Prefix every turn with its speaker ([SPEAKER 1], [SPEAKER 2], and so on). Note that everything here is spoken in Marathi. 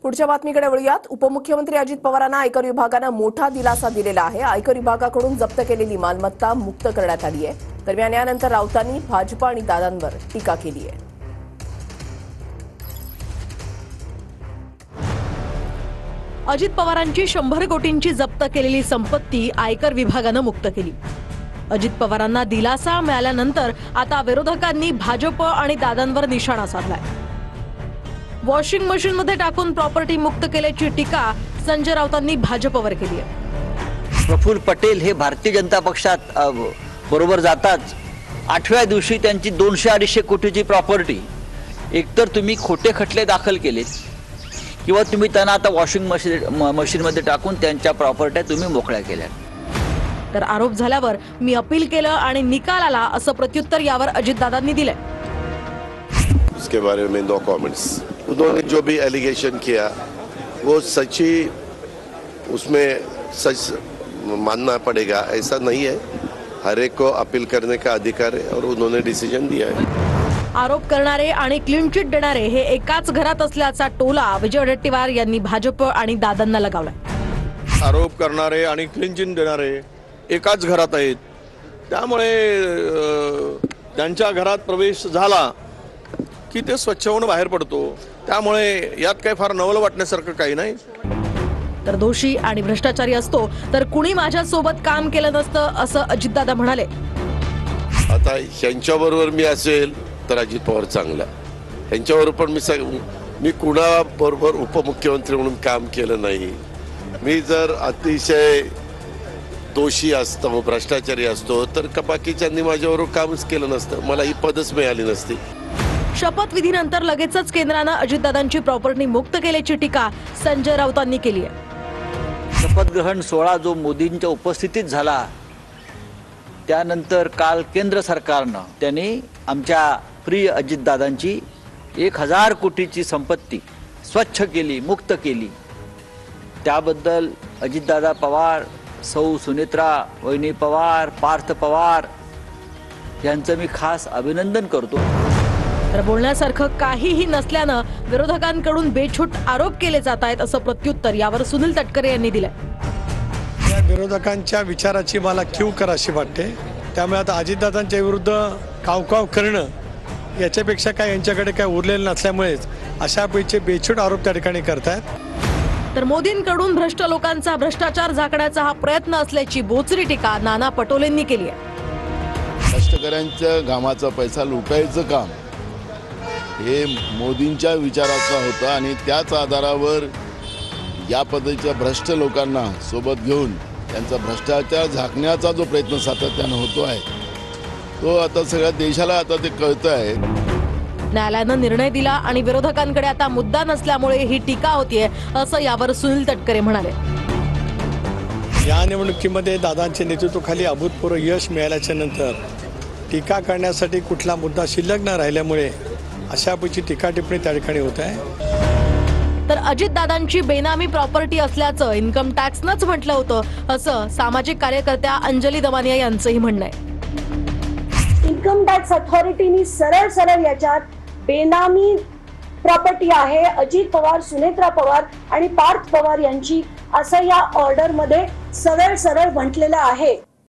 [SPEAKER 1] पुढच्या बातमीकडे वळूयात। उपमुख्यमंत्री अजित पवारांना आयकर विभागाने मोठा दिलासा दिलेला आहे। आयकर विभागाकडून जप्त केलेली मालमत्ता मुक्त करण्यात आली आहे। दरम्यान यानंतर राऊतांनी भाजप आणि दादांवर टीका केली आहे।
[SPEAKER 2] अजित पवारांची 100 कोटींची जप्त केलेली संपत्ती आयकर विभागाने मुक्त केली। अजित पवारांना दिलासा मिळाल्यानंतर आता विरोधकांनी भाजप आणि दादांवर निशाणा साधलाय। वॉशिंग मशीनमध्ये टाकून प्रॉपर्टी मुक्त केल्याची टीका संजय राऊतांनी भाजपवर केली आहे।
[SPEAKER 3] प्रफुल्ल पटेल हे भारतीय जनता पक्षात बरोबर जाताच 8व्या दिवशी त्यांची 200-250 कोटीची प्रॉपर्टी एकतर तुम्ही खोटे खटले दाखल केलेत किंवा तुम्ही त्यांना आता वॉशिंग मशीनमध्ये टाकून त्यांच्या प्रॉपर्ट्या तुम्ही मोकळ्या केल्या।
[SPEAKER 2] तर आरोप झाल्यावर मी अपील केलं आणि निकाल आला असं प्रत्युत्तर यावर अजितदादांनी दिले।
[SPEAKER 4] इसके बारे में नो कमेंट्स। उन्होंने जो भी एलिगेशन किया वो सच्ची उसमें सच मानना पड़ेगा, ऐसा नहीं है। हर एक को अपील करने का अधिकार है और उन्होंने डिसीजन दिया है।
[SPEAKER 2] आरोप करणारे आणि क्लीन चिट देणारे हे एकाच घरात असल्याचा टोला विजय वडेट्टीवार यांनी भाजप आणि दादांना लगावला।
[SPEAKER 5] आरोप करणारे आणि क्लीन चिट देणारे एकाच घरात आहेत, त्यामुळे त्यांच्या घरात प्रवेश झाला की ते स्वच्छ होऊन बाहेर पडतो, त्यामुळे यात काही फार नवल वाटण्यासारखं काही नाही।
[SPEAKER 2] तर दोषी आणि भ्रष्टाचारी असतो तर कुणी माझ्या सोबत काम केलं नसतं असं अजितदादा म्हणाले।
[SPEAKER 4] आता यांच्याबरोबर मी असेल तर अजित पवार चांगला, यांच्याबरोबर पण मी कुणाबरोबर उपमुख्यमंत्री म्हणून काम केलं नाही। मी जर अतिशय दोषी असतो, भ्रष्टाचारी असतो तर बाकीच्यांनी माझ्याबरोबर कामच केलं नसतं, मला ही पदच मिळाली नसती।
[SPEAKER 2] शपथविधीनंतर लगेचच केंद्राने अजितदादांची प्रॉपर्टी मुक्त केल्याची टीका संजय राऊतांनी केली आहे।
[SPEAKER 3] शपथग्रहण सोहळा जो मोदींच्या उपस्थितीत झाला त्यानंतर काल केंद्र सरकारनं त्यांनी आमच्या प्रिय अजितदादांची 1000 कोटीची संपत्ती स्वच्छ केली, मुक्त केली। त्याबद्दल अजितदादा पवार, सौ सुनेत्रा वहिनी पवार, पार्थ पवार यांचं मी खास अभिनंदन करतो।
[SPEAKER 2] तर बोलण्यासारखं काहीही नसल्यानं विरोधकांकडून बेछूट आरोप केले जात आहेत असं प्रत्युत्तर यावर सुनील तटकरे यांनी दिलं।
[SPEAKER 6] या विरोधकांच्या विचाराची मला कीव कराशी वाटते, त्यामुळे आता अजितदादांच्या विरुद्ध कावकाव करणं याच्यापेक्षा काय यांच्याकडे काय उरलेलं नसल्यामुळेच अशा पैकी बेछूट आरोप त्या ठिकाणी करतायत।
[SPEAKER 2] तर मोदींकडून भ्रष्ट लोकांचा भ्रष्टाचार झाकण्याचा हा प्रयत्न असल्याची बोचरी टीका नाना पटोलेंनी केली आहे।
[SPEAKER 7] कष्टकऱ्यांच्या घामाचा पैसा लुटायचं काम हे मोदींच्या विचाराचं होतं आणि त्याच आधारावर या पद्धतीच्या भ्रष्ट लोकांना सोबत घेऊन त्यांचा भ्रष्टाचार झाकण्याचा जो प्रयत्न सातत्यानं होतो आहे तो आता सगळ्या देशाला आता ते कळतं आहे।
[SPEAKER 2] न्यायालयानं निर्णय दिला आणि विरोधकांकडे आता मुद्दा नसल्यामुळे ही टीका होतीये असं यावर सुनील तटकरे म्हणाले।
[SPEAKER 6] या निवडणुकीमध्ये दादांच्या नेतृत्वाखाली अभूतपूर्व यश मिळाल्याच्या नंतर टीका करण्यासाठी कुठला मुद्दा शिल्लक न राहिल्यामुळे अशापैकी टीका टिप्पणी त्या ठिकाणी होत आहे।
[SPEAKER 2] तर अजितदादांची बेनामी प्रॉपर्टी असल्याचं इन्कम टॅक्सनंच म्हटलं होतं असं सामाजिक कार्यकर्त्या अंजली दमानिया यांचंही म्हणणं आहे।
[SPEAKER 8] इन्कम टॅक्स अथॉरिटीनी सरळ सरळ याच्यात बेनामी प्रॉपर्टी आहे अजित पवार, सुनेत्रा पवार आणि पार्थ पवार यांची असं या ऑर्डर मध्ये सरळ सरळ म्हटलेलं आहे।